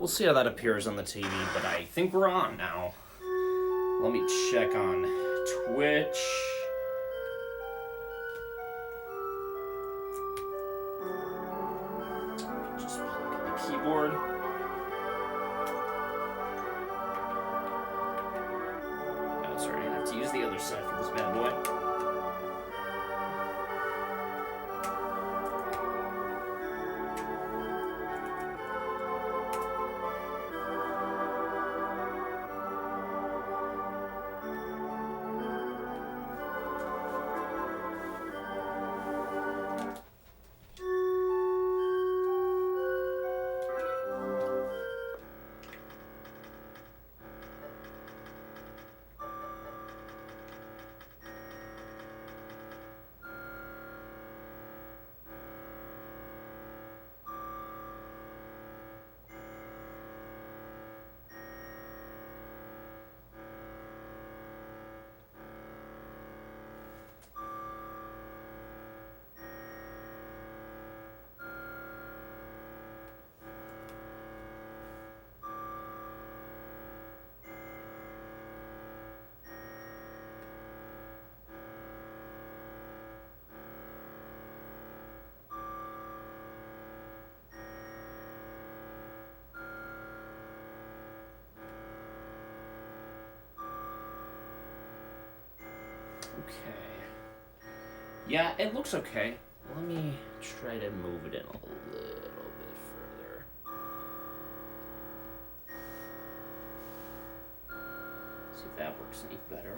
We'll see how that appears on the TV, but I think we're on now. Let me check on Twitch. Just plug in the keyboard. Oh, sorry, I have to use the other side for this bad boy. Okay. Yeah, it looks okay. Let me try to move it in a little bit further. See if that works any better.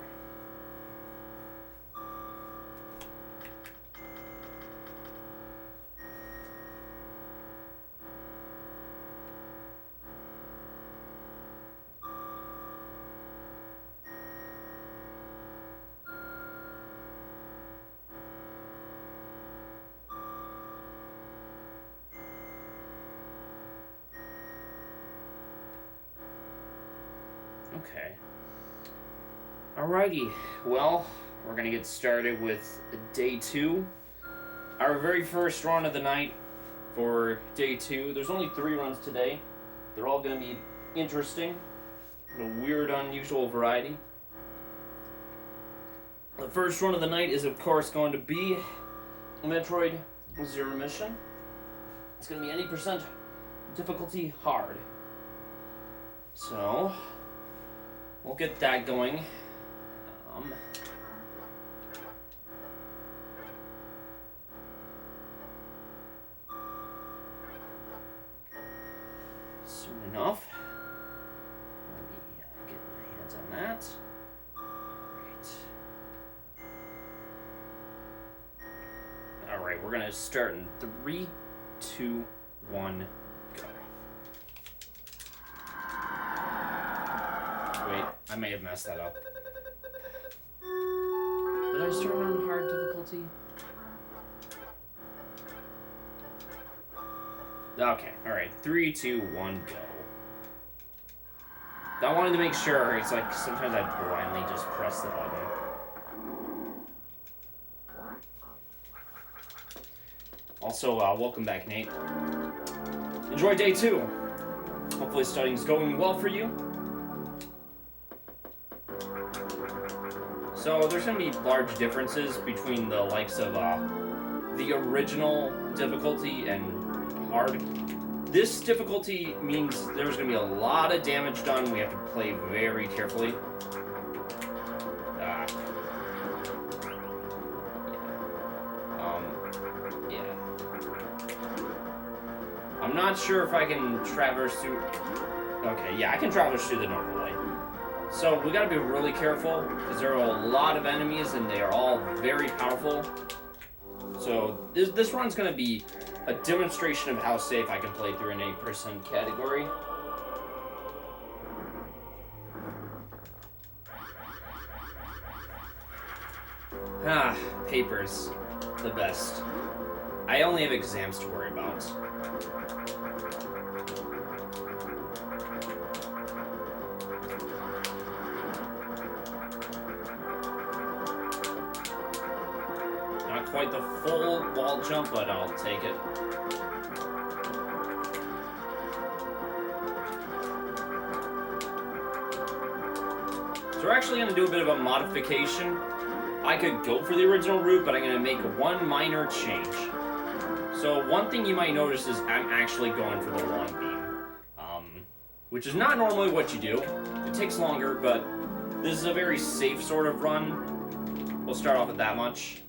Okay. Alrighty, well, we're gonna get started with day 2. Our very first run of the night for day 2. There's only 3 runs today. They're all gonna be interesting, a weird, unusual variety. The first run of the night is, of course, going to be Metroid Zero Mission. It's gonna be any percent difficulty hard. So, we'll get that going. Soon enough. Let me get my hands on that. Alright, we're gonna start in 3, 2, 1, go. Wait, I may have messed that up. Did I start on hard difficulty? Okay, alright. 3, 2, 1, go. I wanted to make sure. It's like sometimes I blindly just press the button. Also, welcome back, Nate. Enjoy day 2. Hopefully studying's going well for you. So there's going to be large differences between the likes of the original difficulty and hard. This difficulty means there's going to be a lot of damage done. We have to play very carefully. I'm not sure if I can traverse through... Okay, yeah, I can traverse through the normal way. So we gotta be really careful, because there are a lot of enemies and they are all very powerful. So this run's gonna be a demonstration of how safe I can play through an 8% category. Papers. The best. I only have exams to worry about. Not quite the full wall jump, but I'll take it. So we're actually going to do a bit of a modification. I could go for the original route, but I'm going to make one minor change. So one thing you might notice is I'm actually going for the long beam, which is not normally what you do. It takes longer, but this is a very safe sort of run. We'll start off with that much.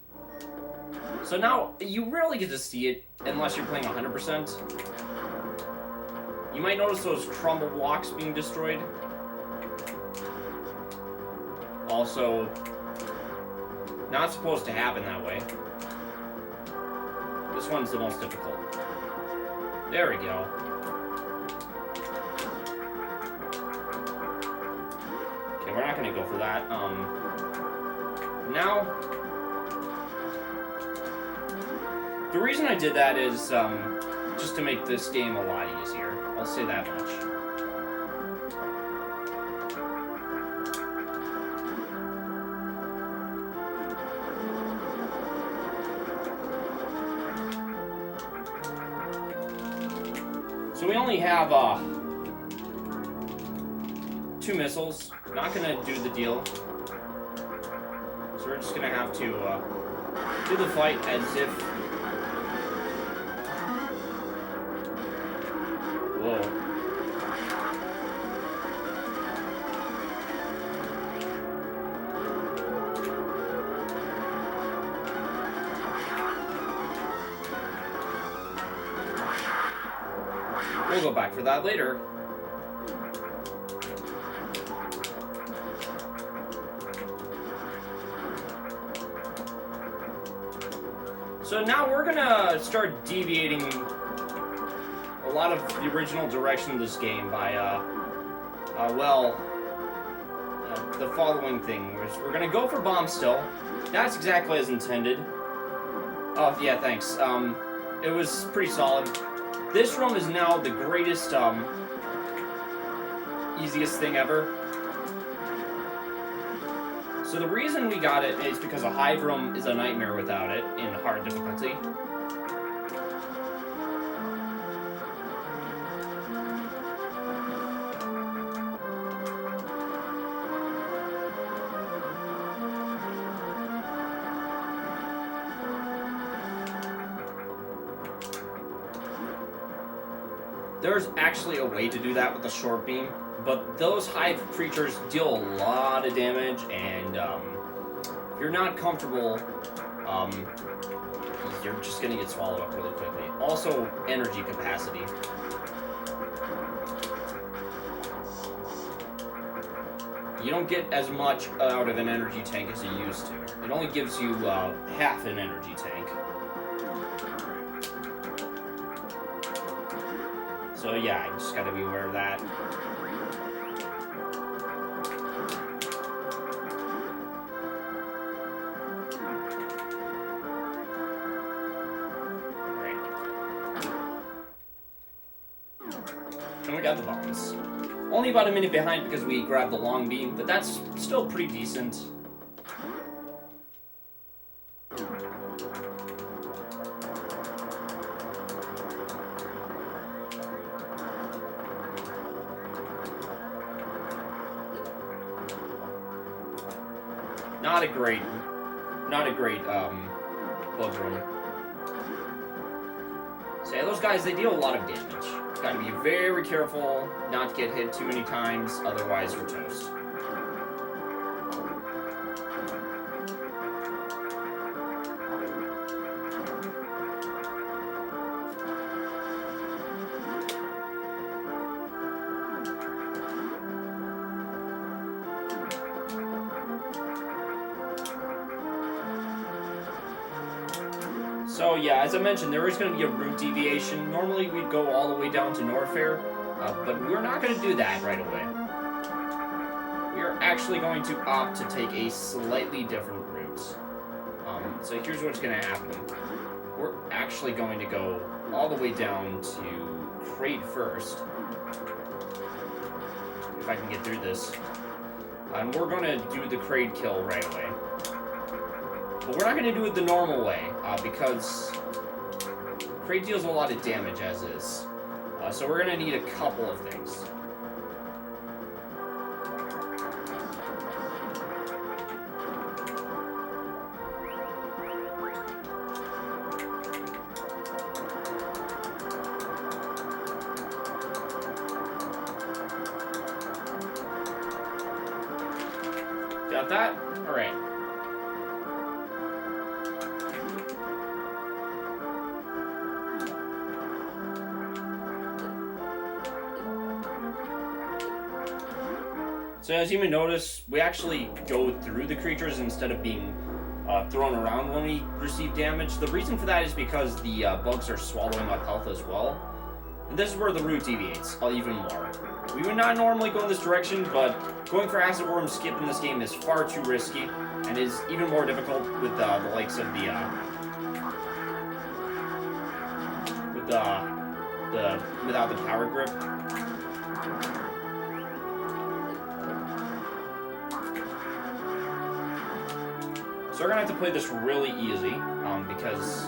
So now, you rarely get to see it unless you're playing 100%. You might notice those crumble blocks being destroyed. Also, not supposed to happen that way. This one's the most difficult. There we go. Okay, we're not gonna go for that. Now, the reason I did that is just to make this game a lot easier. I'll say that much. So we only have 2 missiles. Not gonna do the deal. So we're just gonna have to do the fight as if. Whoa. We'll go back for that later. So now we're gonna start deviating a lot of the original direction of this game by, the following thing. We're gonna go for bomb still. That's exactly as intended. Oh, yeah, thanks. It was pretty solid. This room is now the greatest, easiest thing ever. So the reason we got it is because a hive room is a nightmare without it in hard difficulty. There's actually a way to do that with a short beam, but those hive creatures deal a lot of damage, and if you're not comfortable, you're just gonna get swallowed up really quickly. Also, energy capacity. You don't get as much out of an energy tank as you used to. It only gives you half an energy tank. So yeah, I just gotta be aware of that. Right. And we got the bombs. Only about a minute behind because we grabbed the long beam, but that's still pretty decent. Not a great bug room. So yeah, those guys, they deal a lot of damage. Gotta be very careful not to get hit too many times, otherwise we're toast. So yeah, as I mentioned, there is going to be a route deviation. Normally we'd go all the way down to Norfair, but we're not going to do that right away. We are actually going to opt to take a slightly different route. So here's what's going to happen. We're actually going to go all the way down to Crate first. If I can get through this. And we're going to do the Crate kill right away. But we're not going to do it the normal way, because Crate deals a lot of damage as is. So we're going to need a couple of things. Got that? Alright. So as you may notice, we actually go through the creatures instead of being thrown around when we receive damage. The reason for that is because the bugs are swallowing up health as well. And this is where the route deviates even more. We would not normally go in this direction, but going for Acid Worm skip in this game is far too risky, and is even more difficult with the likes of the without the power grip. So we're gonna have to play this really easy, because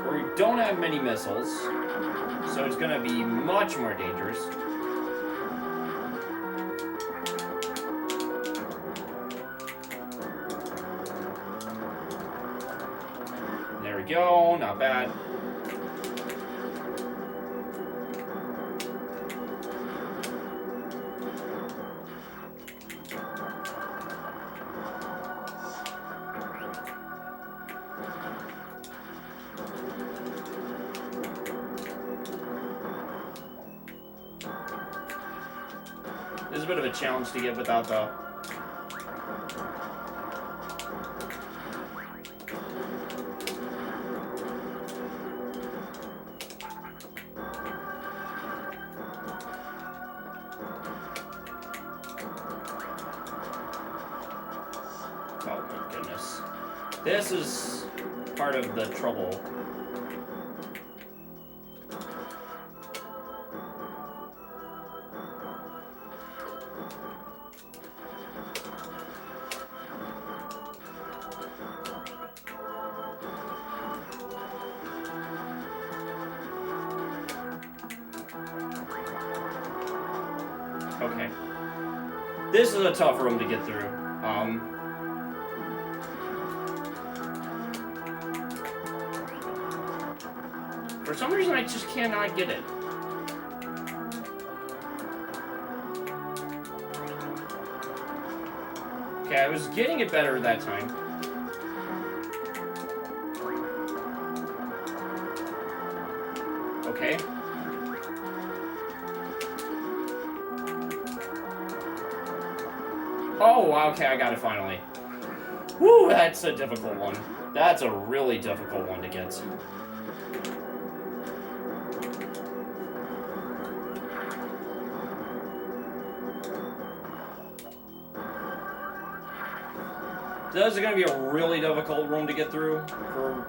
we don't have many missiles, so it's gonna be much more dangerous. There we go, not bad. This is a bit of a challenge to get without the... Oh my goodness. This is part of the trouble. Okay. This is a tough room to get through. For some reason, I just cannot get it. Okay, I was getting it better that time. Okay. Oh, okay, I got it finally. Woo, that's a difficult one. That's a really difficult one to get. This is going to be a really difficult room to get through for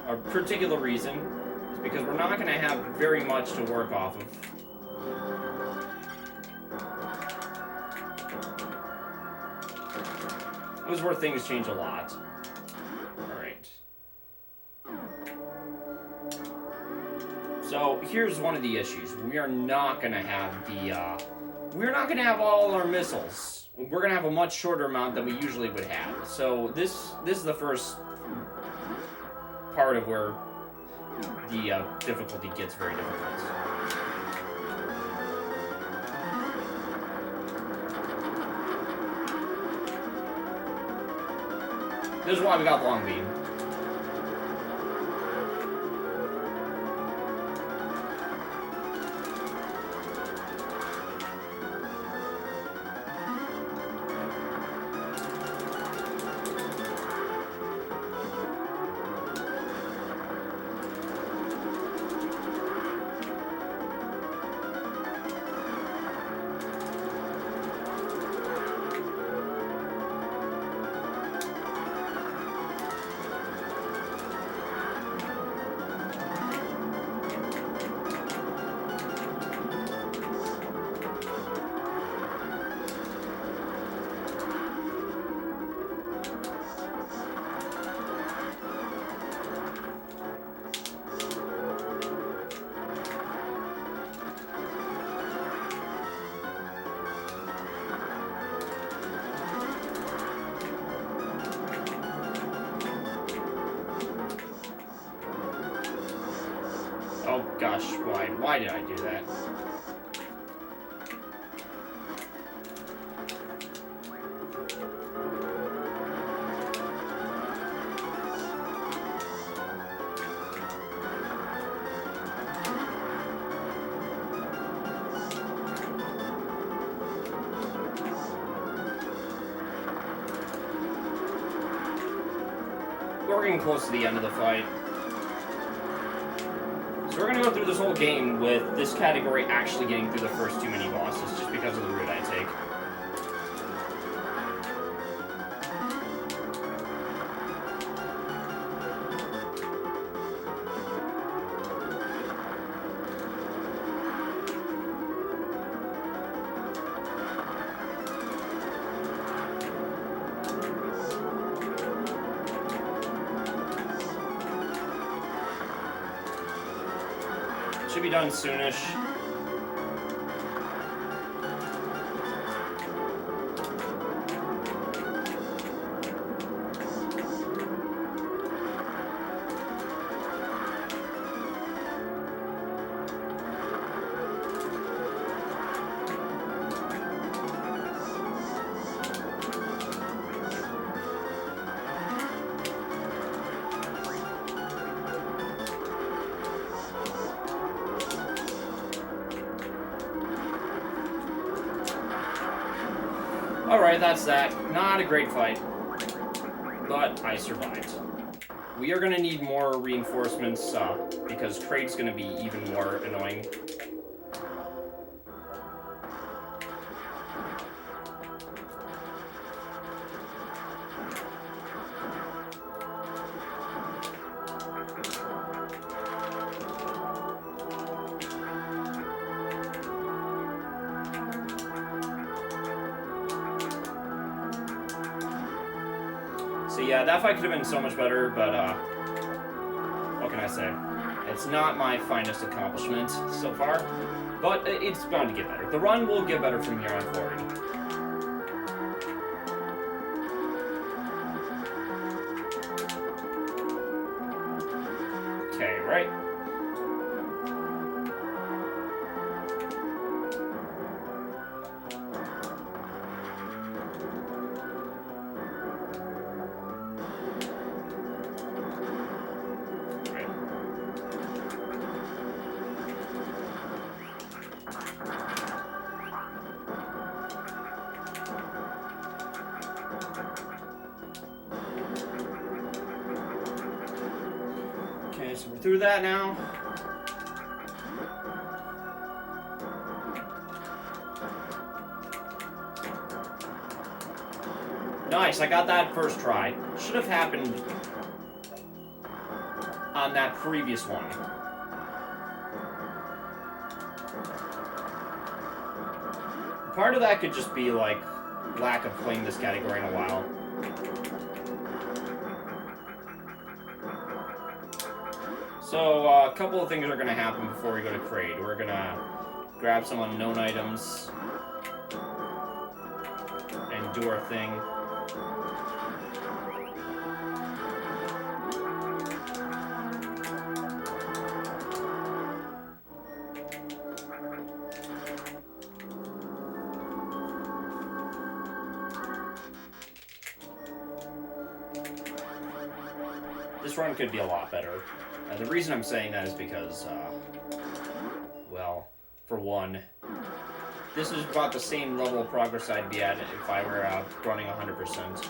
a particular reason. It's because we're not going to have very much to work off of. This is where things change a lot. Alright. So, here's one of the issues. We are not going to have we're not going to have all our missiles. We're going to have a much shorter amount than we usually would have. So, this is the first part of where the difficulty gets very difficult. This is why we got Long Beam. Oh gosh, why did I do that? getting close to the end of the fight. So we're gonna go through this whole game with this category actually getting through the first 2 mini-bosses, just because of the route I take. Should be done soonish. Alright, that's that. Not a great fight, but I survived. We are going to need more reinforcements, because Kraid's going to be even more annoying. So yeah, that fight could have been so much better, but what can I say? It's not my finest accomplishment so far, but it's bound to get better. The run will get better from here on forward. Okay, right? Okay, so we're through that now. Nice, I got that first try. Should have happened on that previous one. Part of that could just be, like, lack of playing this category in a while. So, a couple of things are going to happen before we go to Kraid. We're going to grab some unknown items and do our thing. This run could be a lot better. The reason I'm saying that is because, well, for one, this is about the same level of progress I'd be at if I were running 100%.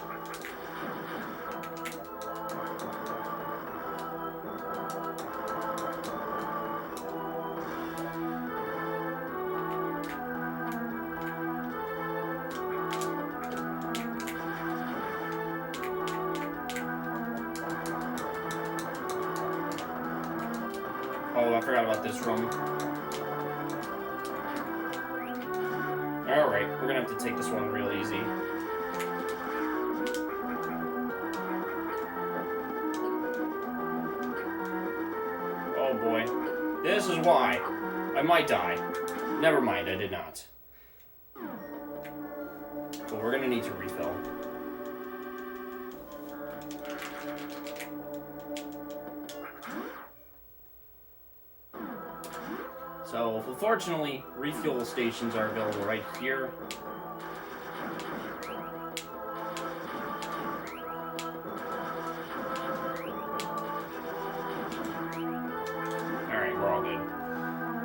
Oh, I forgot about this room. Alright, we're gonna have to take this one real easy. Oh boy. This is why. I might die. Never mind, I did not. But we're gonna need to refill. So, fortunately, refuel stations are available right here. Alright, we're all good.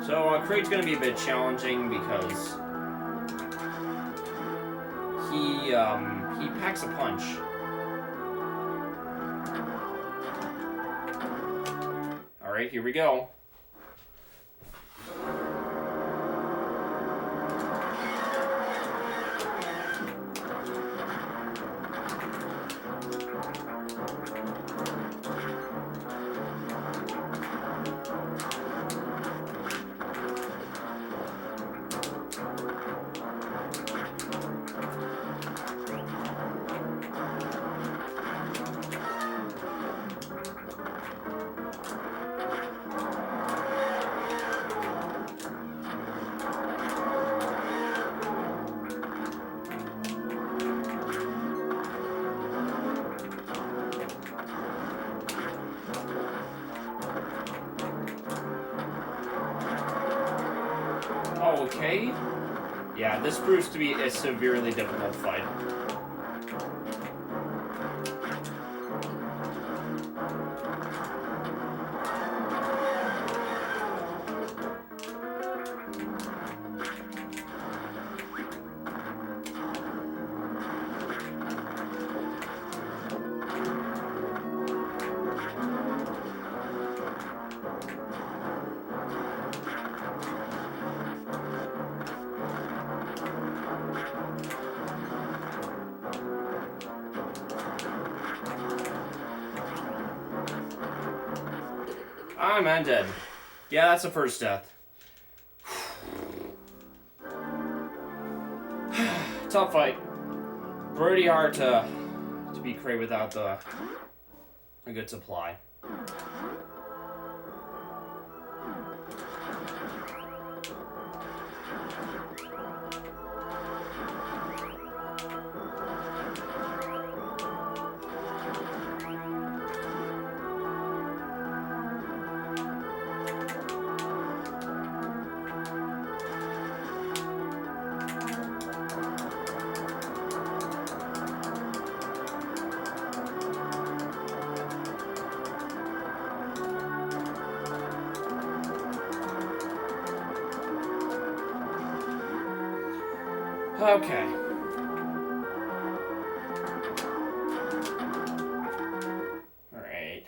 So, Kraid's gonna be a bit challenging because he packs a punch. Alright, here we go. Okay. Yeah, this proves to be a severely difficult fight. I'm dead. Yeah, that's the first death. Tough fight. Pretty hard to beat Cray without a good supply. Okay. All right.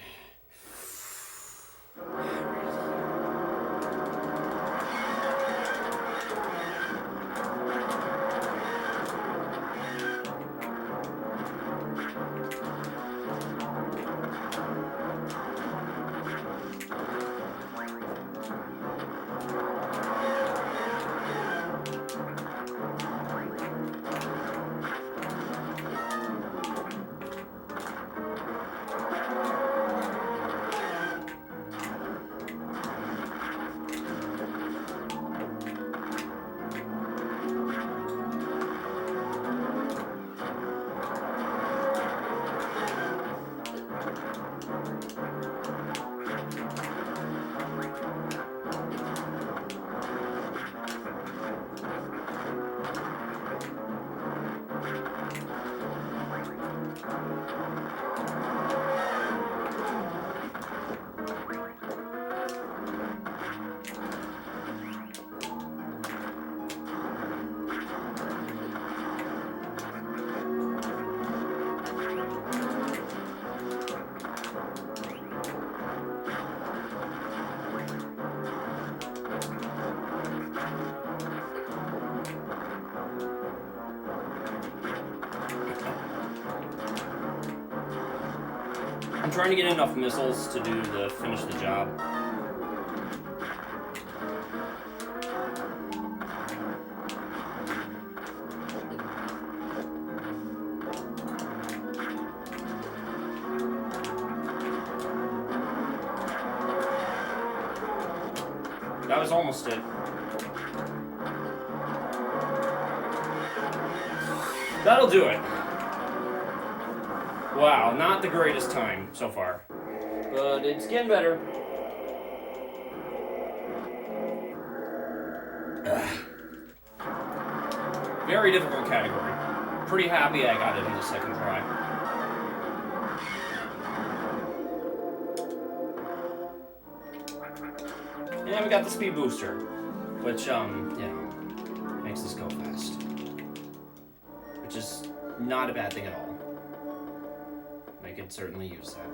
I'm trying to get enough missiles to finish the job. That was almost it. That'll do it. Wow, not the greatest time so far, but it's getting better. Very difficult category. Pretty happy I got it in the second try. And we got the speed booster, which, you know, makes this go fast. Which is not a bad thing at all. I could certainly use that.